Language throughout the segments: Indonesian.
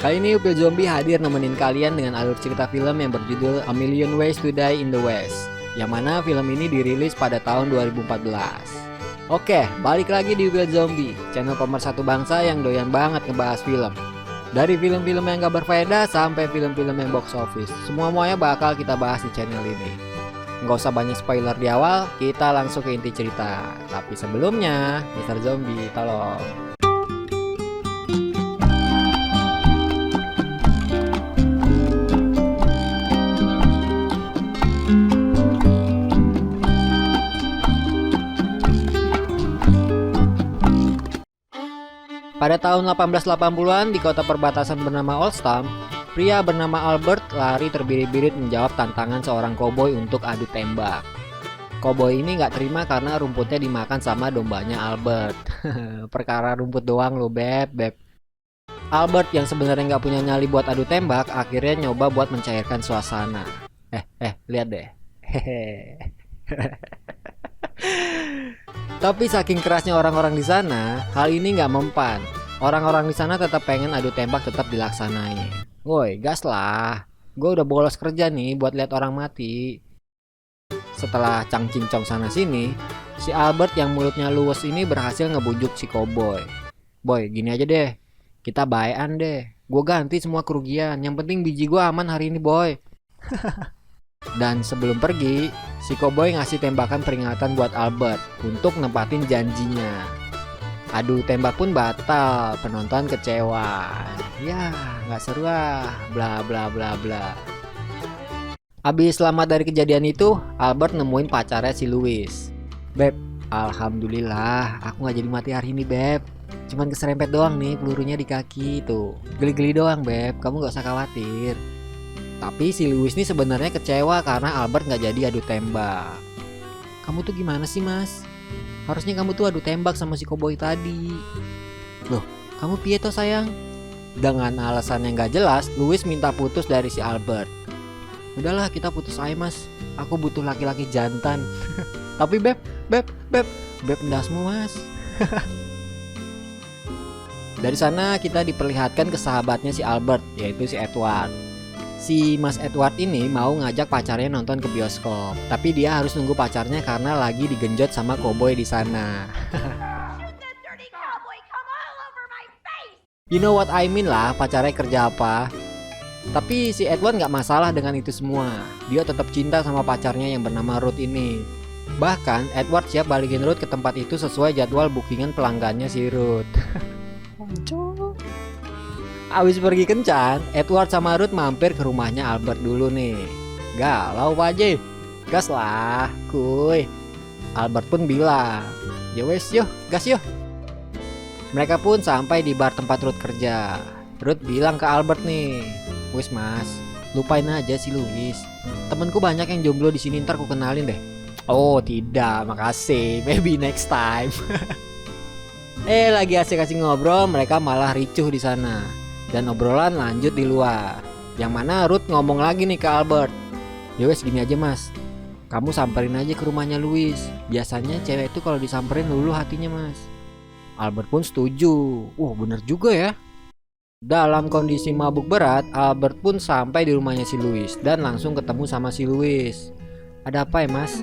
Kali ini Upil Zombie hadir nemenin kalian dengan alur cerita film yang berjudul A Million Ways to Die in the West, yang mana film ini dirilis pada tahun 2014. Oke, balik lagi di Upil Zombie, channel pemersatu bangsa yang doyan banget ngebahas film. Dari film-film yang gak berfaedah sampai film-film yang box office, semuanya bakal kita bahas di channel ini. Nggak usah banyak spoiler di awal, kita langsung ke inti cerita. Tapi sebelumnya, Mr. Zombie, tolong. Pada tahun 1880-an di kota perbatasan bernama Oldstown, pria bernama Albert lari terbirit-birit menjawab tantangan seorang koboi untuk adu tembak. Koboi ini nggak terima karena rumputnya dimakan sama dombanya Albert. Perkara rumput doang lo beb. Albert yang sebenarnya nggak punya nyali buat adu tembak akhirnya nyoba buat mencairkan suasana. Lihat deh. Tapi saking kerasnya orang-orang di sana, hal ini nggak mempan. Orang-orang di sana tetap pengen adu tembak tetap dilaksanain. Woi, gas lah. Gue udah bolos kerja nih buat lihat orang mati. Setelah cang-cincong sana sini, si Albert yang mulutnya luwes ini berhasil ngebujuk si Cowboy. Boy, gini aja deh. Kita baean deh. Gue ganti semua kerugian. Yang penting biji gue aman hari ini, boy. Dan sebelum pergi, si Cowboy ngasih tembakan peringatan buat Albert untuk nempatin janjinya. Adu tembak pun batal, penonton kecewa. Ya, nggak seru ah, bla bla bla bla. Abis selamat dari kejadian itu, Albert nemuin pacarnya si Louis. Beb, alhamdulillah, aku nggak jadi mati hari ini, Beb. Cuman keserempet doang nih pelurunya di kaki tuh. Geli-geli doang, Beb. Kamu nggak usah khawatir. Tapi si Louis ini sebenarnya kecewa karena Albert nggak jadi adu tembak. Kamu tuh gimana sih, Mas? Harusnya kamu tuh adu tembak sama si Cowboy tadi. Loh, kamu piye toh sayang? Dengan alasan yang nggak jelas, Louis minta putus dari si Albert. Udahlah, kita putus aja, Mas. Aku butuh laki-laki jantan. Tapi beb endasmu, Mas. Dari sana kita diperlihatkan ke sahabatnya si Albert, yaitu si Edward. Si Mas Edward ini mau ngajak pacarnya nonton ke bioskop, tapi dia harus nunggu pacarnya karena lagi digenjot sama koboi di sana. You know what I mean lah, pacarnya kerja apa. Tapi si Edward nggak masalah dengan itu semua. Dia tetap cinta sama pacarnya yang bernama Ruth ini. Bahkan Edward siap balikin Ruth ke tempat itu sesuai jadwal bookingan pelanggannya si Ruth. Abis pergi kencan, Edward sama Ruth mampir ke rumahnya Albert dulu nih. Galau Pak Haji, gas lah kuy. Albert pun bilang, ya wes yuk, gas yuk. Mereka pun sampai di bar tempat Ruth kerja. Ruth bilang ke Albert nih, wes mas, lupain aja si Louis. Temenku banyak yang jomblo di sini, ntar ku kenalin deh. Oh tidak, makasih, maybe next time. Lagi asik-asik ngobrol, mereka malah ricuh di sana. Dan obrolan lanjut di luar. Yang mana Ruth ngomong lagi nih ke Albert. Yowes gini aja mas, kamu samperin aja ke rumahnya Louis. Biasanya cewek itu kalau disamperin luluh hatinya mas. Albert pun setuju. Bener juga ya. Dalam kondisi mabuk berat, Albert pun sampai di rumahnya si Louis dan langsung ketemu sama si Louis. Ada apa ya mas?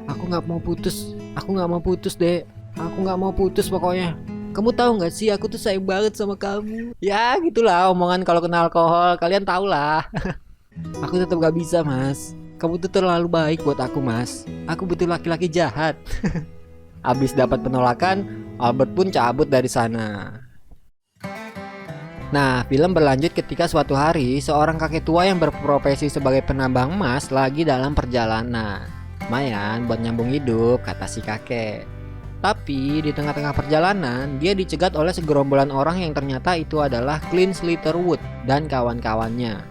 Aku gak mau putus. Aku gak mau putus deh. Aku gak mau putus pokoknya. Kamu tahu nggak sih, aku tuh sayang banget sama kamu. Ya gitulah omongan kalau kena alkohol, kalian tau lah. Aku tetap gak bisa mas. Kamu tuh terlalu baik buat aku mas. Aku butuh laki-laki jahat. Abis dapat penolakan, Albert pun cabut dari sana. Nah, film berlanjut ketika suatu hari seorang kakek tua yang berprofesi sebagai penambang emas lagi dalam perjalanan. Lumayan buat nyambung hidup, kata si kakek. Tapi di tengah-tengah perjalanan, dia dicegat oleh segerombolan orang yang ternyata itu adalah Clint Slitherwood dan kawan-kawannya.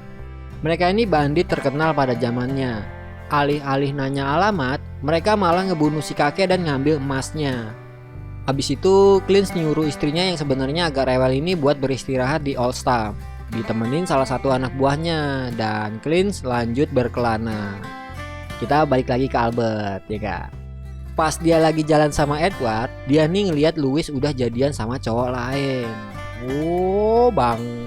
Mereka ini bandit terkenal pada zamannya. Alih-alih nanya alamat, mereka malah ngebunuh si kakek dan ngambil emasnya. Habis itu, Clint nyuruh istrinya yang sebenarnya agak rewel ini buat beristirahat di Oldstown, ditemenin salah satu anak buahnya, dan Clint lanjut berkelana. Kita balik lagi ke Albert, ya kak. Pas dia lagi jalan sama Edward, dia nih ngeliat Louis udah jadian sama cowok lain. Bang.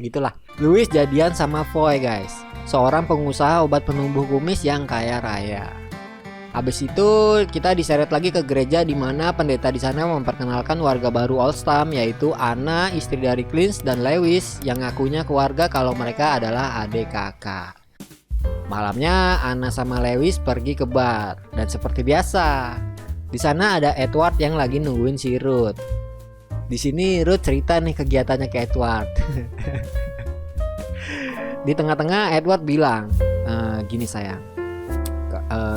Gitulah. Louis jadian sama Foy guys, seorang pengusaha obat penumbuh kumis yang kaya raya. Habis itu kita diseret lagi ke gereja di mana pendeta di sana memperkenalkan warga baru Oldstam, yaitu Anna, istri dari Clint dan Lewis yang ngakunya keluarga kalau mereka adalah adik kakak. Malamnya Anna sama Lewis pergi ke bar dan seperti biasa di sana ada Edward yang lagi nungguin si Ruth. Di sini Ruth cerita nih kegiatannya ke Edward. Di tengah-tengah Edward bilang, gini sayang,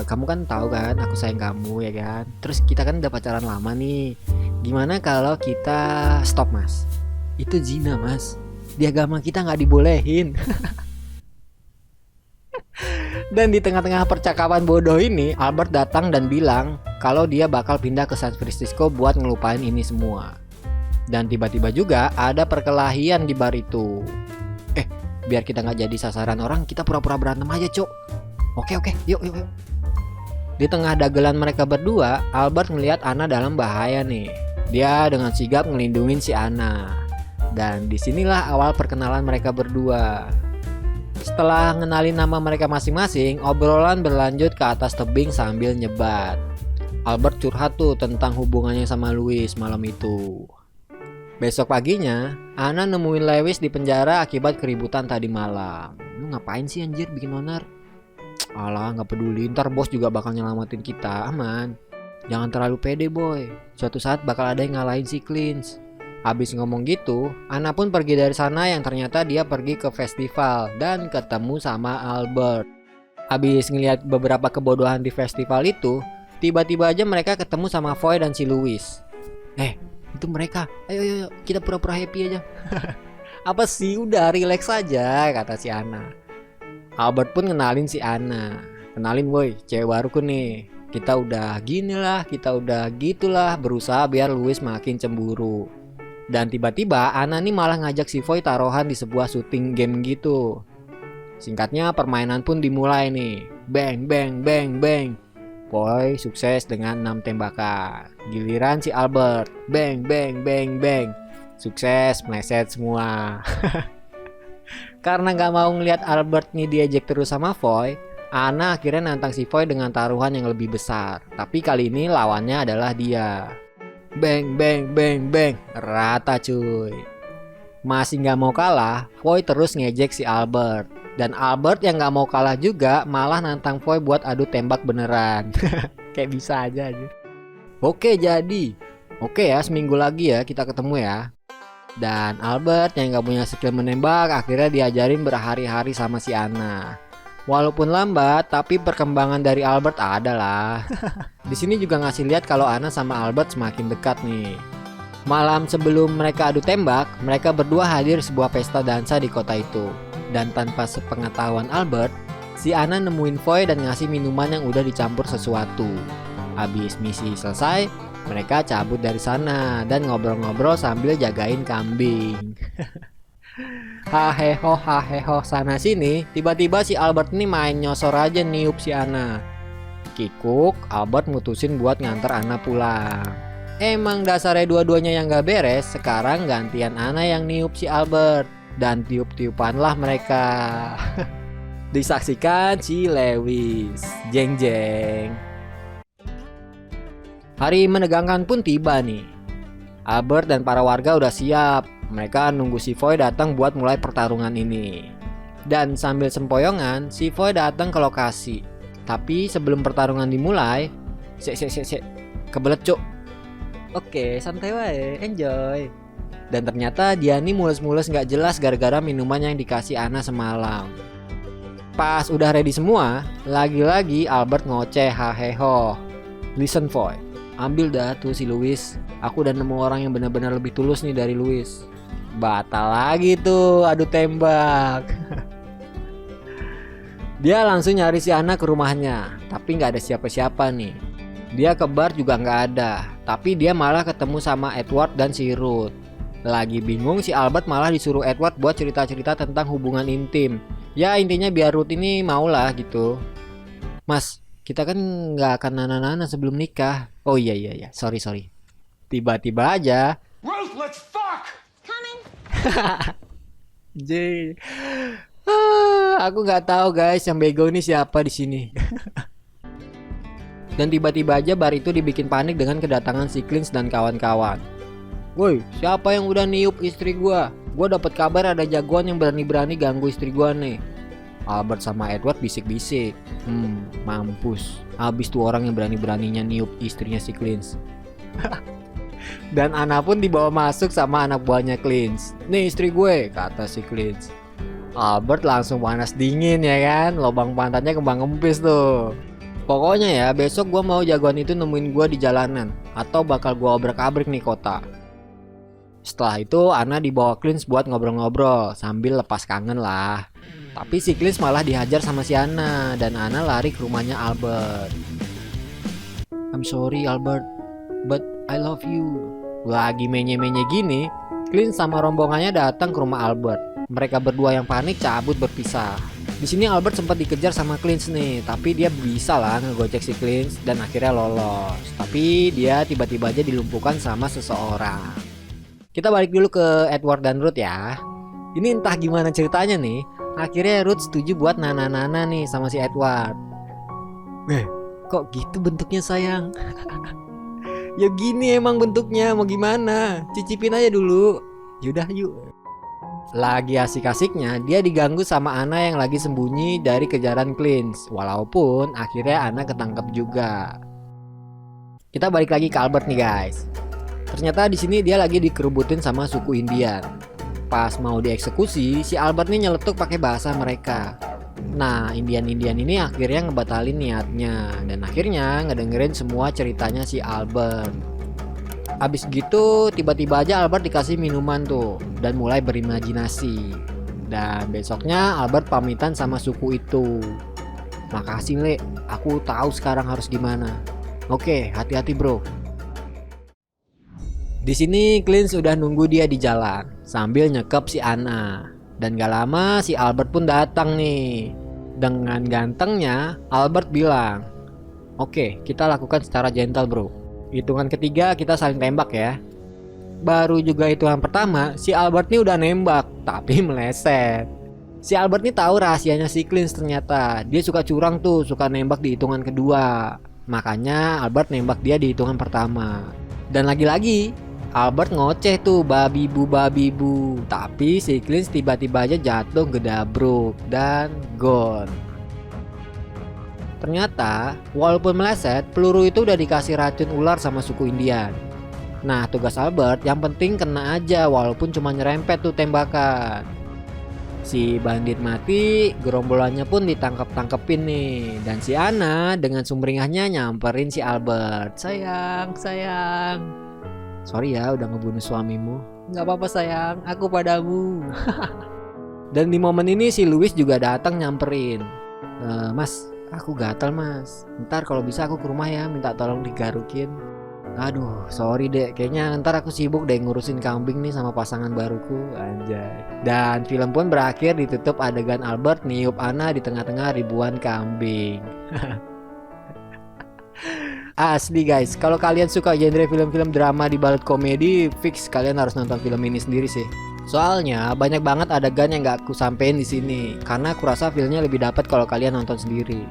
kamu kan tahu kan aku sayang kamu ya kan. Terus kita kan udah pacaran lama nih. Gimana kalau kita stop mas? Itu zina mas. Di agama kita nggak dibolehin. Dan di tengah-tengah percakapan bodoh ini, Albert datang dan bilang kalau dia bakal pindah ke San Francisco buat ngelupain ini semua. Dan tiba-tiba juga ada perkelahian di bar itu. Biar kita nggak jadi sasaran orang, kita pura-pura berantem aja cok. Oke, yuk. Di tengah dagelan mereka berdua, Albert melihat Anna dalam bahaya nih. Dia dengan sigap ngelindungin si Anna. Dan disinilah awal perkenalan mereka berdua. Setelah ngenalin nama mereka masing-masing, obrolan berlanjut ke atas tebing sambil nyebat. Albert curhat tuh tentang hubungannya sama Louis malam itu. Besok paginya, Anna nemuin Lewis di penjara akibat keributan tadi malam. Lu ngapain sih anjir bikin onar? Alah, gak peduli, ntar bos juga bakal nyelamatin kita, aman. Jangan terlalu pede boy, suatu saat bakal ada yang ngalahin si Clint. Habis ngomong gitu, Anna pun pergi dari sana yang ternyata dia pergi ke festival dan ketemu sama Albert. Habis ngeliat beberapa kebodohan di festival itu, tiba-tiba aja mereka ketemu sama Foy dan si Louis. Itu mereka, ayo kita pura-pura happy aja. Apa sih, udah relax aja, kata si Anna. Albert pun kenalin si Anna. Kenalin boy, cewek baruku nih. Kita udah gini lah, kita udah gitulah, berusaha biar Louis makin cemburu. Dan tiba-tiba Anna nih malah ngajak si Foy taruhan di sebuah shooting game gitu. Singkatnya permainan pun dimulai nih. Bang. Foy sukses dengan 6 tembakan. Giliran si Albert. Bang. Sukses, meleset semua. Karena gak mau ngeliat Albert nih diejek terus sama Foy, Anna akhirnya nantang si Foy dengan taruhan yang lebih besar. Tapi kali ini lawannya adalah dia. Bang, rata cuy. Masih gak mau kalah, Foy terus ngejek si Albert. Dan Albert yang gak mau kalah juga malah nantang Foy buat adu tembak beneran. Kayak bisa aja. Oke jadi. Oke ya, seminggu lagi ya kita ketemu ya. Dan Albert yang gak punya skill menembak akhirnya diajarin berhari-hari sama si Anna. Walaupun lambat, tapi perkembangan dari Albert ada lah. Di sini juga ngasih lihat kalau Anna sama Albert semakin dekat nih. Malam sebelum mereka adu tembak, mereka berdua hadir sebuah pesta dansa di kota itu. Dan tanpa sepengetahuan Albert, si Anna nemuin Foy dan ngasih minuman yang udah dicampur sesuatu. Habis misi selesai, mereka cabut dari sana dan ngobrol-ngobrol sambil jagain kambing. Haheho sana sini, tiba-tiba si Albert nih main nyosor aja niup si Anna. Kikuk, Albert mutusin buat nganter Anna pulang. Emang dasarnya dua-duanya yang gak beres, sekarang gantian Anna yang niup si Albert. Dan tiup-tiupan lah mereka. Disaksikan si Lewis. Jeng. Hari menegangkan pun tiba nih. Albert dan para warga udah siap. Mereka nunggu si Foy datang buat mulai pertarungan ini. Dan sambil sempoyongan, si Foy datang ke lokasi. Tapi sebelum pertarungan dimulai, kebelet cuk. Oke, santai wae, enjoy. Dan ternyata dia nih mulus-mulus gak jelas gara-gara minuman yang dikasih Anna semalam. Pas udah ready semua, lagi-lagi Albert ngoceh haheho. Listen Foy, ambil dah tuh si Louis. Aku udah nemu orang yang benar-benar lebih tulus nih dari Louis. Batal lagi tuh adu tembak. Dia langsung nyari si Anna ke rumahnya, tapi gak ada siapa-siapa nih. Dia ke bar juga gak ada, tapi dia malah ketemu sama Edward dan si Ruth. Lagi bingung si Albert malah disuruh Edward buat cerita-cerita tentang hubungan intim. Ya intinya biar Ruth ini maulah gitu. Mas, kita kan gak akan nana-nana sebelum nikah. Oh iya, sorry. Tiba-tiba aja, Ruth, let's fuck! Coming. J. Aku nggak tahu guys, yang bego ini siapa di sini. Dan tiba-tiba aja bar itu dibikin panik dengan kedatangan si Clint dan kawan-kawan. Woi, siapa yang udah niup istri gua? Gua dapat kabar ada jagoan yang berani-berani ganggu istri gua nih. Albert sama Edward bisik-bisik. Mampus. Habis tuh orang yang berani-beraninya niup istrinya si Clint. Dan Anna pun dibawa masuk sama anak buahnya Clint. Nih istri gue, kata si Clint. Albert langsung panas dingin ya kan, lubang pantatnya kembang kempis tuh. Pokoknya ya besok gue mau jagoan itu nemuin gue di jalanan, atau bakal gue obrak-abrik nih kota. Setelah itu Anna dibawa Clint buat ngobrol-ngobrol sambil lepas kangen lah. Tapi si Clint malah dihajar sama si Anna dan Anna lari ke rumahnya Albert. I'm sorry Albert, but I love you. Lagi menye-menye gini, Clint sama rombongannya datang ke rumah Albert. Mereka berdua yang panik cabut berpisah. Di sini Albert sempat dikejar sama Clint nih, tapi dia bisa lah ngegocek si Clint dan akhirnya lolos. Tapi dia tiba-tiba aja dilumpuhkan sama seseorang. Kita balik dulu ke Edward dan Ruth ya. Ini entah gimana ceritanya nih, akhirnya Ruth setuju buat nana-nana nih sama si Edward. Kok gitu bentuknya sayang? Ya gini emang bentuknya, mau gimana? Cicipin aja dulu. Yaudah yuk. Lagi asik-asiknya dia diganggu sama Anna yang lagi sembunyi dari kejaran Clint. Walaupun akhirnya Anna ketangkep juga. Kita balik lagi ke Albert nih guys. Ternyata di sini dia lagi dikerubutin sama suku Indian. Pas mau dieksekusi, si Albert nih nyeletuk pakai bahasa mereka. Nah, Indian-Indian ini akhirnya ngebatalin niatnya dan akhirnya ngedengerin semua ceritanya si Albert. Abis gitu tiba-tiba aja Albert dikasih minuman tuh dan mulai berimajinasi. Dan besoknya Albert pamitan sama suku itu. Makasih Le, aku tahu sekarang harus gimana. Oke, hati-hati bro. Di sini Clint udah nunggu dia di jalan sambil nyekep si Anna. Dan gak lama si Albert pun datang nih. Dengan gantengnya Albert bilang, "Oke, kita lakukan secara gentle bro. Hitungan ketiga kita saling tembak ya." Baru juga hitungan pertama si Albert nih udah nembak tapi meleset. Si Albert nih tahu rahasianya si Clint ternyata. Dia suka curang tuh, suka nembak di hitungan kedua. Makanya Albert nembak dia di hitungan pertama. Dan lagi-lagi Albert ngoceh tuh babi bu. Tapi si Clint tiba-tiba aja jatuh gedabruk dan gone. Ternyata walaupun meleset, peluru itu udah dikasih racun ular sama suku Indian. Nah tugas Albert yang penting kena aja walaupun cuma nyerempet tuh tembakan. Si bandit mati, gerombolannya pun ditangkep-tangkepin nih. Dan si Anna dengan sumringahnya nyamperin si Albert. Sayang. Sorry ya udah ngebunuh suamimu. Gak apa-apa sayang, aku padamu. Dan di momen ini si Louis juga datang nyamperin. Mas, aku gatal mas. Ntar kalau bisa aku ke rumah ya, minta tolong digarukin. Aduh, sorry dek, kayaknya ntar aku sibuk deh ngurusin kambing nih sama pasangan baruku. Anjay. Dan film pun berakhir ditutup adegan Albert niup Anna di tengah-tengah ribuan kambing. Asli guys, kalau kalian suka genre film-film drama dibalut komedi, fix kalian harus nonton film ini sendiri sih. Soalnya banyak banget adegan yang gak aku sampein di sini, karena aku rasa feelnya lebih dapat kalau kalian nonton sendiri.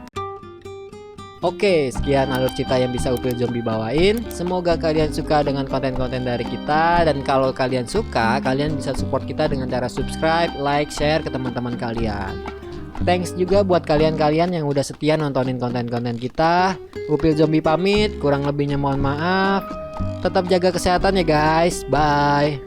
Oke, sekian alur cerita yang bisa Upil Zombie bawain. Semoga kalian suka dengan konten-konten dari kita. Dan kalau kalian suka, kalian bisa support kita dengan cara subscribe, like, share ke teman-teman kalian. Thanks juga buat kalian-kalian yang udah setia nontonin konten-konten kita. Upil Zombie pamit, kurang lebihnya mohon maaf. Tetap jaga kesehatan ya guys, bye.